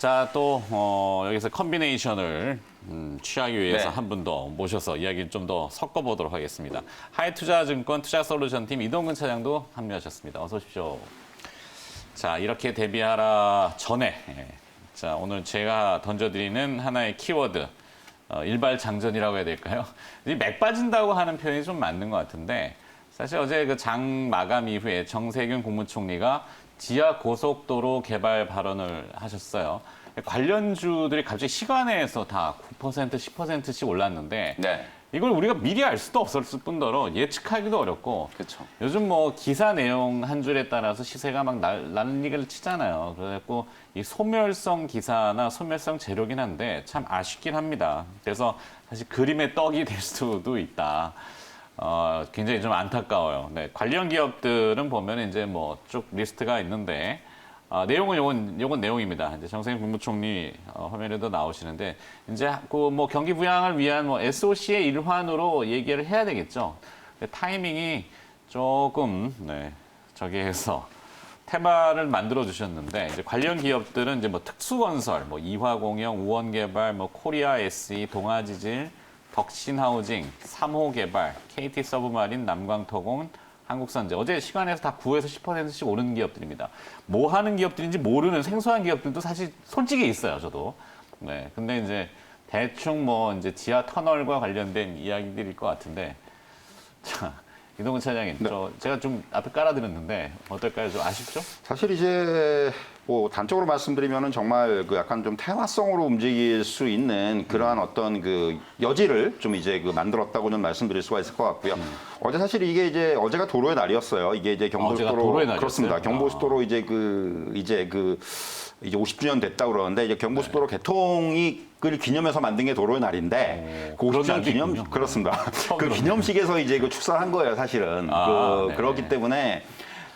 자, 또 여기서 컨비네이션을 취하기 위해서 네. 한 분 더 모셔서 이야기를 좀 더 섞어보도록 하겠습니다. 하이투자증권 투자솔루션팀 이동근 차장도 합류하셨습니다. 어서 오십시오. 자, 이렇게 데뷔하라 전에 자, 오늘 제가 던져드리는 하나의 키워드 일발장전이라고 해야 될까요? 이 맥 빠진다고 하는 표현이 좀 맞는 것 같은데 사실 어제 그 장 마감 이후에 정세균 국무총리가 지하 고속도로 개발 발언을 하셨어요. 관련주들이 갑자기 시간에서 다 9%, 10%씩 올랐는데 네. 이걸 우리가 미리 알 수도 없었을 뿐더러 예측하기도 어렵고 그렇죠. 요즘 뭐 기사 내용 한 줄에 따라서 시세가 막 난리를 치잖아요. 그래갖고 이 소멸성 기사나 소멸성 재료긴 한데 참 아쉽긴 합니다. 그래서 사실 그림의 떡이 될 수도 있다. 굉장히 좀 안타까워요. 네, 관련 기업들은 보면 이제 뭐 쭉 리스트가 있는데 내용은 요건 내용입니다. 이제 정세균 국무총리 화면에도 나오시는데 이제 그 뭐 경기 부양을 위한 뭐 SOC의 일환으로 얘기를 해야 되겠죠. 타이밍이 조금 저기에서 테마를 만들어 주셨는데 이제 관련 기업들은 이제 뭐 특수건설, 뭐 이화공영, 우원개발, 뭐 코리아 SE, 동아지질, 덕신하우징, 3호개발, KT서브마린, 남광토공, 한국선제. 어제 시간에서 다 9에서 10%씩 오른 기업들입니다. 뭐 하는 기업들인지 모르는 생소한 기업들도 사실 솔직히 있어요, 저도. 네. 근데 이제 대충 뭐 이제 지하 터널과 관련된 이야기들일 것 같은데. 자, 이동근 차장님, 네. 제가 좀 앞에 깔아드렸는데 어떨까요? 좀 아쉽죠? 사실 이제 뭐 단적으로 말씀드리면은 정말 그 약간 좀 테마성으로 움직일 수 있는 그러한 어떤 그 여지를 좀 이제 그 만들었다고는 말씀드릴 수가 있을 것 같고요. 어제 사실 이게 이제 어제가 도로의 날이었어요. 이게 이제 경부고속도로 도로의 날이었어요? 그렇습니다. 경부고속도로 이제 50주년 됐다 그러는데 이제 경부고속도로 개통이 를 기념해서 만든 게 도로의 날인데 그 50주년 기념 있군요. 그렇습니다. 처음 그 들었네요. 기념식에서 이제 그 축사한 거예요, 사실은. 네. 그렇기 때문에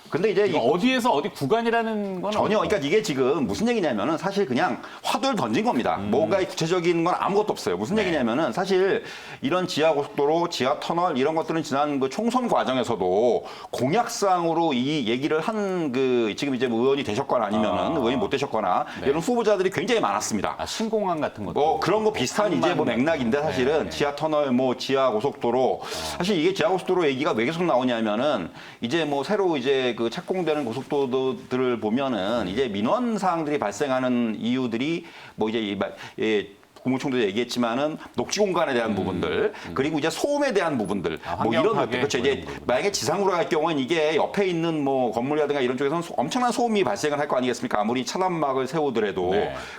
근데 이제 어디에서 어디 구간이라는 건 전혀, 그러니까 이게 지금 무슨 얘기냐면은 사실 그냥 화두를 던진 겁니다. 뭔가 구체적인 건 아무것도 없어요. 무슨 얘기냐면은 사실 이런 지하고속도로, 지하터널 이런 것들은 지난 그 총선 과정에서도 공약상으로 이 얘기를 한 그 지금 이제 뭐 의원이 되셨거나 아니면은 의원이 못 되셨거나 이런 후보자들이 굉장히 많았습니다. 신공항 같은 것도. 뭐 그런 거 비슷한 이제 뭐 맥락인데 사실은 지하터널, 뭐 지하고속도로 사실 이게 지하고속도로 얘기가 왜 계속 나오냐면은 이제 뭐 새로 이제 그 착공되는 고속도로들을 보면은 이제 민원 사항들이 발생하는 이유들이 뭐 이제 국무총리도 얘기했지만은 녹지 공간에 대한 부분들 그리고 이제 소음에 대한 부분들 뭐 이런 것들 그렇죠. 이제 만약에 지상으로 갈 경우는 이게 옆에 있는 뭐 건물이라든가 이런 쪽에서는 엄청난 소음이 발생을 할 거 아니겠습니까? 아무리 차단막을 세우더라도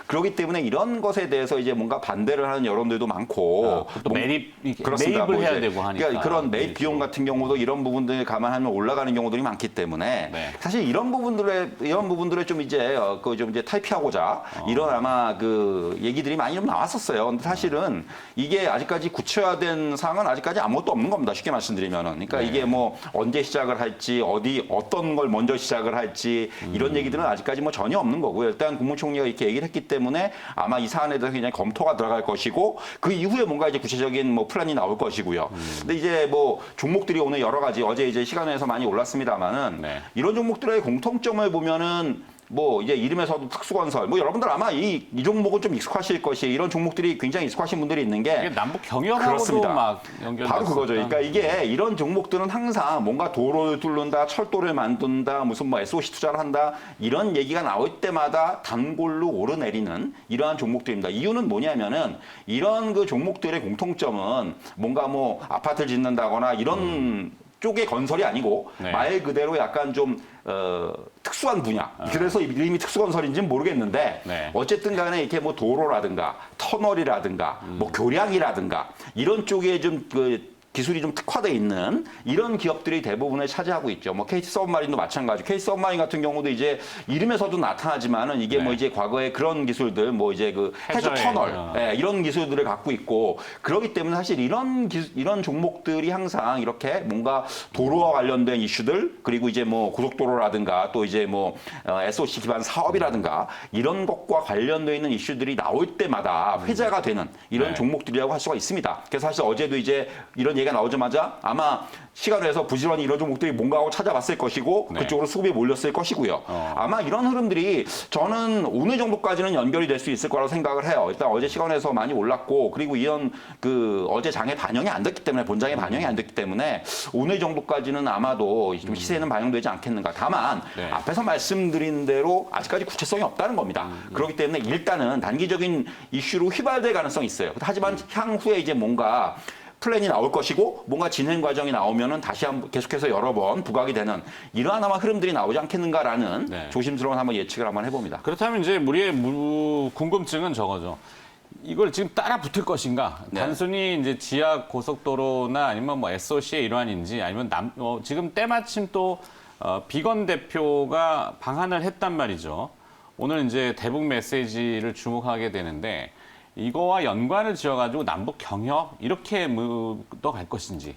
그렇기 때문에 이런 것에 대해서 이제 뭔가 반대를 하는 여론들도 많고 또 매입을 그렇습니다. 뭐 해야 이제 되고 하니까. 그러니까 그런 매입 비용 같은 경우도 이런 부분들 감안하면 올라가는 경우들이 많기 때문에 사실 이런 부분들에 좀 이제 그 좀 이제 탈피하고자 이런 아마 그 얘기들이 많이 좀 나왔었어요. 근데 사실은 이게 아직까지 구체화된 사항은 아직까지 아무것도 없는 겁니다. 쉽게 말씀드리면은. 그러니까 이게 뭐 언제 시작을 할지 어떤 걸 먼저 시작을 할지 이런 얘기들은 아직까지 뭐 전혀 없는 거고요. 일단 국무총리가 이렇게 얘기를 했기 때문에 아마 이 사안에 대해서 굉장히 검토가 들어갈 것이고 그 이후에 뭔가 이제 구체적인 뭐 플랜이 나올 것이고요. 근데 이제 뭐 종목들이 오늘 여러 가지 어제 이제 시간에서 많이 올랐습니다만은 이런 종목들의 공통점을 보면은 뭐 이제 이름에서도 특수건설 뭐 여러분들 아마 이 종목은 좀 익숙하실 것이에요. 이런 종목들이 굉장히 익숙하신 분들이 있는 게 이게 남북 경협하고도 그렇습니다. 막 연결. 바로 그거죠. 그러니까 이게 이런 종목들은 항상 뭔가 도로를 뚫는다, 철도를 만든다, 무슨 뭐 SOC 투자를 한다 이런 얘기가 나올 때마다 단골로 오르내리는 이러한 종목들입니다. 이유는 뭐냐면은 이런 그 종목들의 공통점은 뭔가 뭐 아파트를 짓는다거나 이런 쪽의 건설이 아니고 말 그대로 약간 좀 특수한 분야. 그래서 이름이 특수건설인지는 모르겠는데 어쨌든 간에 이렇게 뭐 도로라든가 터널이라든가 뭐 교량이라든가 이런 쪽에 좀 기술이 좀 특화돼 있는 이런 기업들이 대부분을 차지하고 있죠. 뭐 KT 서브마린도 마찬가지. KT 서브마린 같은 경우도 이제 이름에서도 나타나지만은 이게 뭐 이제 과거에 그런 기술들 뭐 이제 그 해저 터널 이런 기술들을 갖고 있고 그렇기 때문에 사실 이런 종목들이 항상 이렇게 뭔가 도로와 관련된 이슈들 그리고 이제 뭐 고속도로라든가 또 이제 뭐 SOC 기반 사업이라든가 이런 것과 관련되어 있는 이슈들이 나올 때마다 회자가 되는 이런 종목들이라고 할 수가 있습니다. 그래서 사실 어제도 이제 이런 얘기가 나오자마자 아마 시간에서 부지런히 이런 종목들이 뭔가 하고 찾아봤을 것이고 네. 그쪽으로 수급이 몰렸을 것이고요. 아마 이런 흐름들이 저는 어느 정도까지는 연결이 될 수 있을 거라고 생각을 해요. 일단 어제 시간에서 많이 올랐고 그리고 이런 그 어제 장에 반영이 안 됐기 때문에 본장에 반영이 안 됐기 때문에 오늘 정도까지는 아마도 좀 시세에는 반영되지 않겠는가. 다만 네. 앞에서 말씀드린 대로 아직까지 구체성이 없다는 겁니다. 그렇기 때문에 일단은 단기적인 이슈로 휘발될 가능성이 있어요. 하지만 향후에 이제 뭔가 플랜이 나올 것이고 뭔가 진행 과정이 나오면은 다시 한번 계속해서 여러 번 부각이 되는 이러한 아마 흐름들이 나오지 않겠는가라는 네. 조심스러운 한번 예측을 한번 해봅니다. 그렇다면 이제 우리의 궁금증은 저거죠. 이걸 지금 따라 붙을 것인가? 네. 단순히 이제 지하 고속도로나 아니면 뭐 SOC의 일환인지 아니면 지금 때마침 또 비건 대표가 방한을 했단 말이죠. 오늘 이제 대북 메시지를 주목하게 되는데 이거와 연관을 지어가지고 남북 경협 이렇게 묻어갈 것인지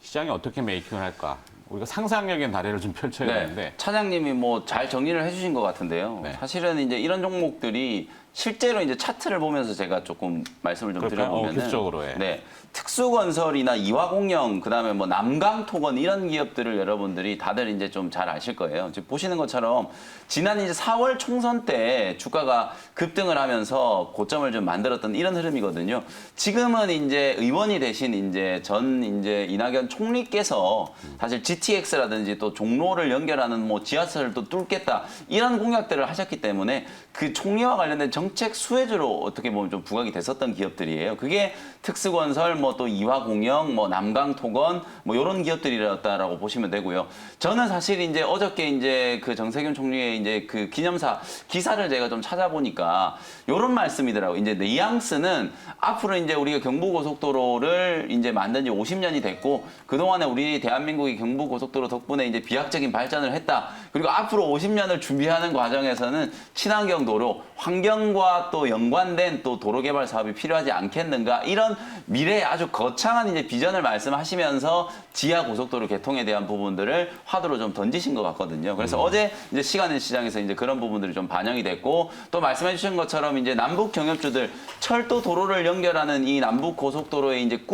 시장이 어떻게 메이킹을 할까? 우리가 상상력의 나래를 좀 펼쳐야 되는데 차장님이 뭐 잘 정리를 해주신 것 같은데요. 네. 사실은 이제 이런 종목들이 실제로 이제 차트를 보면서 제가 조금 말씀을 좀 그럴까요? 드려보면은 기술적으로, 예. 네. 특수건설이나 이화공영 그다음에 뭐 남강토건 이런 기업들을 여러분들이 다들 이제 좀 잘 아실 거예요. 지금 보시는 것처럼 지난 이제 4월 총선 때 주가가 급등을 하면서 고점을 좀 만들었던 이런 흐름이거든요. 지금은 이제 의원이 되신 이제 이제 이낙연 총리께서 사실 GTX라든지 또 종로를 연결하는 뭐 지하철을 또 뚫겠다 이런 공약들을 하셨기 때문에 그 총리와 관련된 정책 수혜주로 어떻게 보면 좀 부각이 됐었던 기업들이에요. 그게 특수건설, 뭐 또 이화공영, 뭐 남강토건, 뭐 이런 기업들이었다라고 보시면 되고요. 저는 사실 이제 어저께 이제 그 정세균 총리의 이제 그 기념사 기사를 제가 좀 찾아보니까 이런 말씀이더라고요. 이제 뉘앙스는 앞으로 이제 우리가 경부고속도로를 이제 만든 지 50년이 됐고 그동안에 우리 대한민국이 경부고속도로 덕분에 이제 비약적인 발전을 했다. 그리고 앞으로 50년을 준비하는 과정에서는 친환경 도로, 환경과 또 연관된 또 도로 개발 사업이 필요하지 않겠는가 이런 미래의 아주 거창한 이제 비전을 말씀하시면서 지하 고속도로 개통에 대한 부분들을 화두로 좀 던지신 것 같거든요. 그래서 어제 이제 시간의 시장에서 이제 그런 부분들이 좀 반영이 됐고 또 말씀해 주신 것처럼 이제 남북 경협주들 철도 도로를 연결하는 이 남북 고속도로의 이제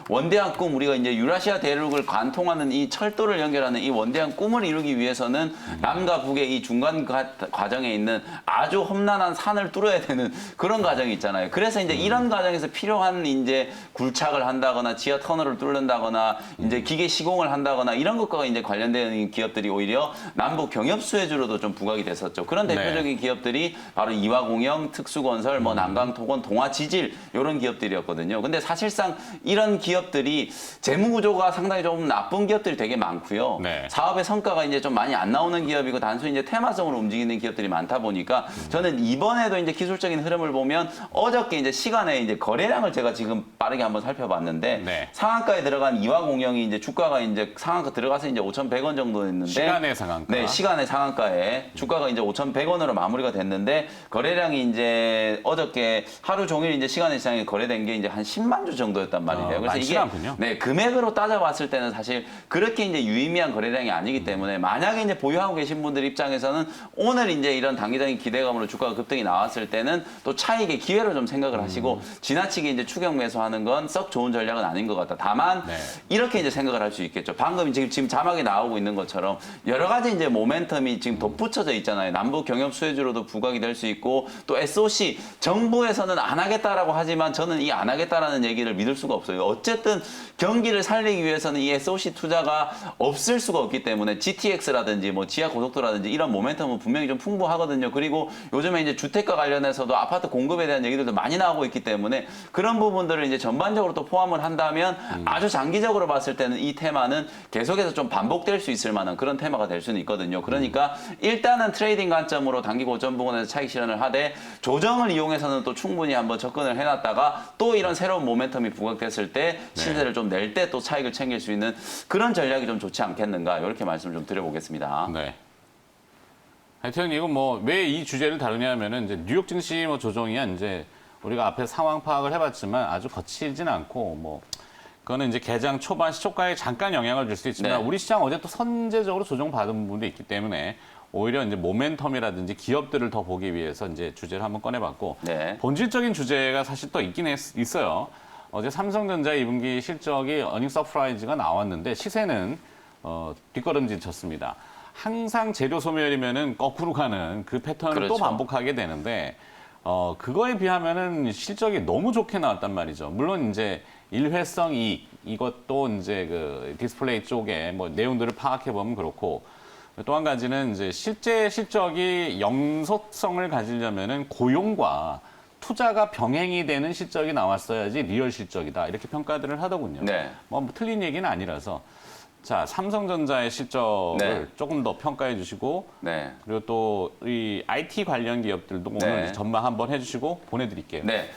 원대한 꿈 우리가 이제 유라시아 대륙을 관통하는 이 철도를 연결하는 이 원대한 꿈을 이루기 위해서는 남과 북의 이 중간 과정에 있는 아주 험난한 산을 뚫어야 되는 그런 과정이 있잖아요. 그래서 이제 이런 과정에서 필요한 이제 굴착을 한다거나 지하 터널을 뚫는다거나 이제 기계 시공을 한다거나 이런 것과 이제 관련된 기업들이 오히려 남북 경협 수혜주로도 좀 부각이 됐었죠. 그런 대표적인 기업들이 바로 이화공영, 특수건설, 뭐 남강토건, 동아지질 이런 기업들이었거든요. 근데 사실상 이런 기업들이 재무구조가 상당히 좀 나쁜 기업들이 되게 많고요. 네. 사업의 성과가 이제 좀 많이 안 나오는 기업이고 단순히 이제 테마성으로 움직이는 기업들이 많다 보니까 저는 이번에도 이제 기술적인 흐름을 보면 어저께 이제 시간에 이제 거래량을 제가 지금 빠르게 한번 살펴봤는데 네. 상한가에 들어간 이화공영이 이제 주가가 이제 상한가 들어가서 이제 5,100원 정도 했는데 시간의 상한가. 네, 시간의 상한가에 주가가 이제 5,100원으로 마무리가 됐는데 거래량이 이제 어저께 하루 종일 이제 시간의 시장에 거래된 게 이제 한 10만 주 정도였단 말이에요. 그래서 많지는 이게 않군요. 네, 금액으로 따져봤을 때는 사실 그렇게 이제 유의미한 거래량이 아니기 때문에 만약에 이제 보유하고 계신 분들 입장에서는 오늘 이제 이런 단기적인 기대감으로 주가가 급등이 나왔을 때는 또 차익의 기회로 좀 생각을 하시고 지나치게 이제 추격 매수하는 건 썩 좋은 전략은 아닌 것 같다. 다만 네. 이렇게 이제 생각을 할 수 있겠죠. 방금 지금 자막에 나오고 있는 것처럼 여러 가지 이제 모멘텀이 지금 덧붙여져 있잖아요. 남북 경협 수혜주로도 부각이 될 수 있고 또 SOC 정부에서는 안 하겠다라고 하지만 저는 이 안 하겠다라는 얘기를 믿을 수가 없어요. 어쨌든 경기를 살리기 위해서는 이 SOC 투자가 없을 수가 없기 때문에 GTX라든지 뭐 지하 고속도로라든지 이런 모멘텀은 분명히 좀 풍부하거든요. 그리고 요즘에 이제 주택과 관련해서도 아파트 공급에 대한 얘기들도 많이 나오고 있기 때문에 그런 부분들을 이제 전반적으로 또 포함을 한다면 아주 장기적으로 봤을 때는 이 테마는 계속해서 좀 반복될 수 있을 만한 그런 테마가 될 수는 있거든요. 그러니까 일단은 트레이딩 관점으로 단기 고점 부근에서 차익 실현을 하되 조정을 이용해서는 또 충분히 한번 접근을 해놨다가 또 이런 새로운 모멘텀이 부각됐을 때 시세를 좀 낼 때 또 차익을 챙길 수 있는 그런 전략이 좀 좋지 않겠는가 이렇게 말씀을 좀 드려보겠습니다. 네. 하여튼 이거 뭐 왜 이 주제를 다루냐면은 이제 뉴욕 증시 뭐 조정이야 이제 우리가 앞에 상황 파악을 해봤지만 아주 거칠진 않고 뭐 그거는 이제 개장 초반 시초가에 잠깐 영향을 줄 수 있지만 네. 우리 시장 어제 또 선제적으로 조정받은 부분도 있기 때문에 오히려 이제 모멘텀이라든지 기업들을 더 보기 위해서 이제 주제를 한번 꺼내봤고 네. 본질적인 주제가 사실 또 있긴 있어요. 어제 삼성전자 2분기 실적이 어닝 서프라이즈가 나왔는데 시세는 뒷걸음질 쳤습니다. 항상 재료 소멸이면은 거꾸로 가는 그 패턴을 그렇죠. 또 반복하게 되는데 그거에 비하면은 실적이 너무 좋게 나왔단 말이죠. 물론 이제 일회성 이익 이것도 이제 그 디스플레이 쪽에 뭐 내용들을 파악해 보면 그렇고 또 한 가지는 이제 실제 실적이 영속성을 가지려면은 고용과 투자가 병행이 되는 실적이 나왔어야지 리얼 실적이다 이렇게 평가들을 하더군요. 네. 뭐 틀린 얘기는 아니라서 자 삼성전자의 실적을 네. 조금 더 평가해 주시고 네. 그리고 또 이 IT 관련 기업들도 오늘 네. 전망 한번 해주시고 보내드릴게요. 네.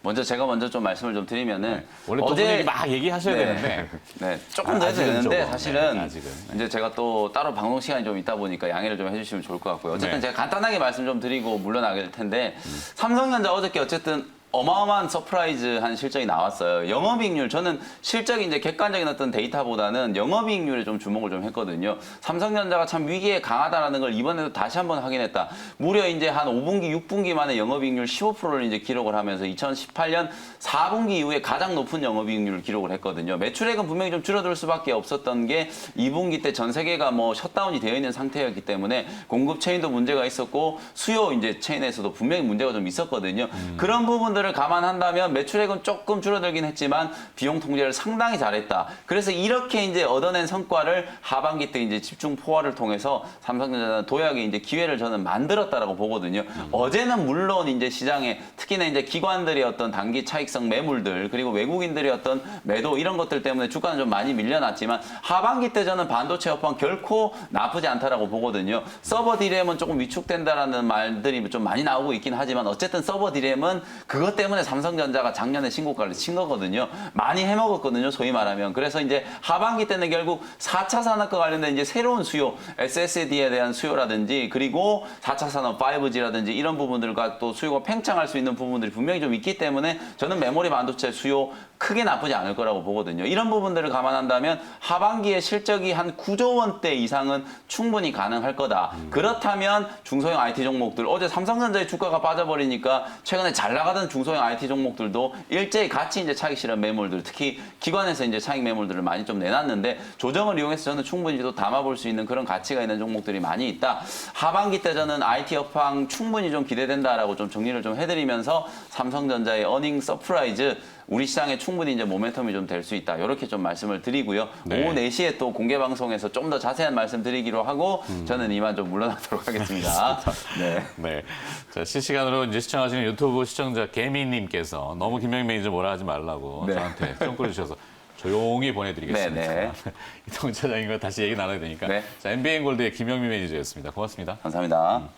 먼저 제가 좀 말씀을 좀 드리면은 원래 또 어제 얘기 막 얘기하셔야 네. 되는데 네, 조금 더 해도 아직은 되는데 조금, 사실은 네, 아직은. 네. 이제 제가 또 따로 방송 시간이 좀 있다 보니까 양해를 좀 해주시면 좋을 것 같고요. 어쨌든 네. 제가 간단하게 말씀 좀 드리고 물러나게 될 텐데 삼성전자 어저께 어쨌든 어마어마한 서프라이즈한 실적이 나왔어요. 영업이익률 저는 실적이 이제 객관적인 어떤 데이터보다는 영업이익률에 좀 주목을 좀 했거든요. 삼성전자가 참 위기에 강하다라는 걸 이번에도 다시 한번 확인했다. 무려 이제 한 5분기, 6분기 만에 영업이익률 15%를 이제 기록을 하면서 2018년 4분기 이후에 가장 높은 영업이익률을 기록을 했거든요. 매출액은 분명히 좀 줄어들 수밖에 없었던 게 2분기 때 전 세계가 뭐 셧다운이 되어 있는 상태였기 때문에 공급 체인도 문제가 있었고 수요 이제 체인에서도 분명히 문제가 좀 있었거든요. 그런 부분들을 감안한다면 매출액은 조금 줄어들긴 했지만 비용 통제를 상당히 잘했다. 그래서 이렇게 이제 얻어낸 성과를 하반기 때 이제 집중 포화를 통해서 삼성전자는 도약의 이제 기회를 저는 만들었다라고 보거든요. 어제는 물론 이제 시장에 특히나 이제 기관들의 어떤 단기 차익성 매물들 그리고 외국인들의 어떤 매도 이런 것들 때문에 주가는 좀 많이 밀려났지만 하반기 때 저는 반도체 업황 결코 나쁘지 않다라고 보거든요. 서버 디램은 조금 위축된다라는 말들이 좀 많이 나오고 있긴 하지만 어쨌든 서버 디램은 그것 때문에 삼성전자가 작년에 신고가를 친 거거든요. 많이 해먹었거든요. 소위 말하면. 그래서 이제 하반기 때는 결국 4차 산업과 관련된 이제 새로운 수요, SSD에 대한 수요라든지 그리고 4차 산업 5G라든지 이런 부분들과 또 수요가 팽창할 수 있는 부분들이 분명히 좀 있기 때문에 저는 메모리 반도체 수요 크게 나쁘지 않을 거라고 보거든요. 이런 부분들을 감안한다면 하반기에 실적이 한 9조 원대 이상은 충분히 가능할 거다. 그렇다면 중소형 IT 종목들 어제 삼성전자의 주가가 빠져버리니까 최근에 잘 나가던 중소형 IT 종목들도 일제히 같이 이제 차익 실현 매물들 특히 기관에서 이제 차익 매물들을 많이 좀 내놨는데 조정을 이용해서 저는 충분히 또 담아볼 수 있는 그런 가치가 있는 종목들이 많이 있다. 하반기 때 저는 IT 업황 충분히 좀 기대된다라고 좀 정리를 좀 해드리면서 삼성전자의 어닝 서프라이즈 우리 시장에 충분히 이제 모멘텀이 좀 될 수 있다. 이렇게 좀 말씀을 드리고요. 네. 오후 4시에 또 공개 방송에서 좀 더 자세한 말씀 드리기로 하고 저는 이만 좀 물러나도록 하겠습니다. 네. 네. 자, 실시간으로 이제 시청하시는 유튜브 시청자 개미님께서 너무 김영민 매니저 뭐라 하지 말라고 네. 저한테 좀 끌어주셔서 조용히 보내드리겠습니다. 네, 네. 이동 차장님과 다시 얘기 나눠야 되니까. 네. 자, MBN 골드의 김영민 매니저였습니다. 고맙습니다. 감사합니다.